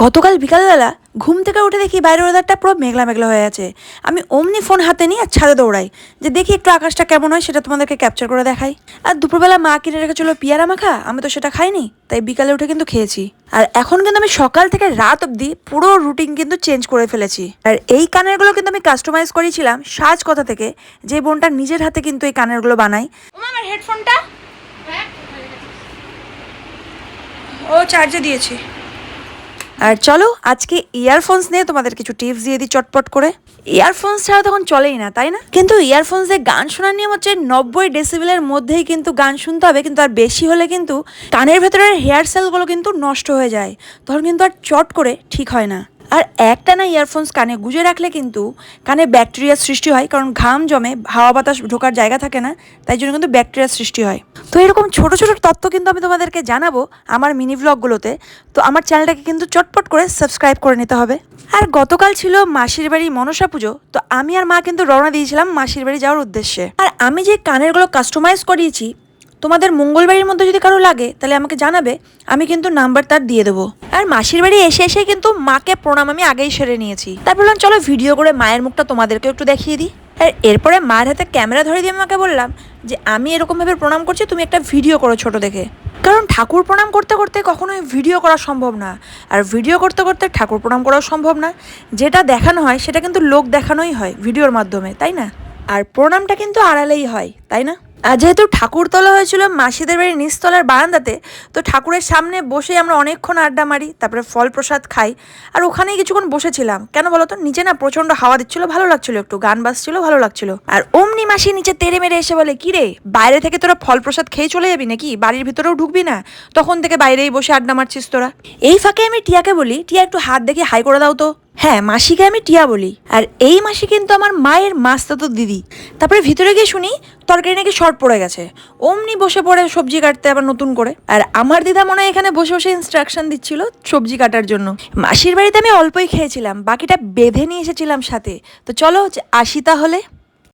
গতকাল বিকালবেলা ঘুম থেকে উঠে দেখি বাইরের ওয়েদারটা পুরো মেঘলা মেঘলা হয়ে আছে। আমি অমনি ফোন হাতে নিয়ে আর ছাদে দৌড়াই যে দেখি একটু আকাশটা কেমন হয়, সেটা তোমাদেরকে ক্যাপচার করে দেখাই। আর দুপুরবেলা মা কিনে রেখেছিল পিয়ারা মাখা, আমি তো সেটা খাইনি, তাই বিকালে উঠে কিন্তু খেয়েছি। আর এখন কিন্তু আমি সকাল থেকে রাত অবধি পুরো রুটিন কিন্তু চেঞ্জ করে ফেলেছি। আর এই কানেরগুলো কিন্তু আমি কাস্টমাইজ করেছিলাম সাজ কথা থেকে, যে বোনটা নিজের হাতে কিন্তু এই কানেরগুলো বানাই। আমার হেডফোনটা ও চার্জে দিয়েছি। আর চলো আজকে ইয়ারফোনস নিয়ে তোমাদের কিছু টিপস দিয়ে দিই চটপট করে। ইয়ারফোনস ছাড়া তখন চলেই না, তাই না? কিন্তু ইয়ারফোনস দিয়ে গান শোনার নিয়ম হচ্ছে 90 ডেসিবেলের মধ্যেই কিন্তু গান শুনতে হবে, কিন্তু আর বেশি হলে কিন্তু কানের ভেতরের হেয়ার সেলগুলো কিন্তু নষ্ট হয়ে যায়, তখন কিন্তু আর চট করে ঠিক হয় না। আর একটানা ইয়ারফোনস কানে গুঁজে রাখলে কিন্তু কানে ব্যাকটেরিয়ার সৃষ্টি হয়, কারণ ঘাম জমে হাওয়া বাতাস ঢোকার জায়গা থাকে না, তাই জন্য কিন্তু ব্যাকটেরিয়ার সৃষ্টি হয়। তো এরকম ছোট ছোট তথ্য কিন্তু আমি তোমাদেরকে জানাবো আমার মিনি ভ্লগগুলোতে। তো আমার চ্যানেলটাকে কিন্তু চটপট করে সাবস্ক্রাইব করে নিতে হবে। আর গতকাল ছিল মাসির বাড়ি মনসা পুজো, তো আমি আর মা কিন্তু রওনা দিয়েছিলাম মাসির বাড়ি যাওয়ার উদ্দেশ্যে। আর আমি যে কানেরগুলো কাস্টমাইজ করিয়েছি, তোমাদের মঙ্গলবাড়ির মধ্যে যদি কারো লাগে তাহলে আমাকে জানাবে, আমি কিন্তু নাম্বার তার দিয়ে দেবো। আর মাসির বাড়ি এসে এসে কিন্তু মাকে প্রণাম আমি আগেই সেরে নিয়েছি। তারপর বললাম চলো ভিডিও করে মায়ের মুখটা তোমাদেরকে একটু দেখিয়ে দিই। আর এরপরে মায়ের হাতে ক্যামেরা ধরে দিয়ে মাকে বললাম যে আমি এরকমভাবে প্রণাম করছি, তুমি একটা ভিডিও করো ছোট দেখে। কারণ ঠাকুর প্রণাম করতে করতে কখনোই ভিডিও করা সম্ভব না, আর ভিডিও করতে করতে ঠাকুর প্রণাম করাও সম্ভব না। যেটা দেখানো হয় সেটা কিন্তু লোক দেখানোই হয় ভিডিওর মাধ্যমে, তাই না? আর প্রণামটা কিন্তু আড়ালেই হয়, তাই না? আর যেহেতু ঠাকুর তোলা হয়েছিল মাসিদের বাড়ির নিচতলার বারান্দাতে, তো ঠাকুরের সামনে বসে আমরা অনেকক্ষণ আড্ডা মারি, তারপরে ফল প্রসাদ খাই। আর ওখানেই কিছুক্ষণ বসেছিলাম। কেন বলো তো, নিচে না প্রচন্ড হাওয়া দিচ্ছিল, ভালো লাগছিল, একটু গান বাজছিল, ভালো লাগছিল। আর অমনি মাসি নিচে তেড়ে মেরে এসে বলে, কি রে বাইরে থেকে তোরা ফল প্রসাদ খেয়ে চলে যাবি নাকি, বাড়ির ভিতরেও ঢুকবি না? তখন থেকে বাইরেই বসে আড্ডা মারছিস তোরা। এই ফাঁকে আমি টিয়াকে বলি, টিয়া একটু হাত দেখে হাই করে দাও তো। হ্যাঁ, মাসিকে আমি টিয়া বলি। আর এই মাসি কিন্তু আমার মায়ের মাস্তাতো দিদি। তারপরে ভিতরে গিয়ে শুনি তরকারি নাকি শর্ট পড়ে গেছে, অমনি বসে পড়ে সবজি কাটতে আবার নতুন করে। আর আমার দিদা মনে হয় এখানে বসে বসে ইনস্ট্রাকশন দিচ্ছিল সবজি কাটার জন্য। মাসির বাড়িতে আমি অল্পই খেয়েছিলাম, বাকিটা বেঁধে নিয়ে এসেছিলাম সাথে। তো চলো আসি তাহলে।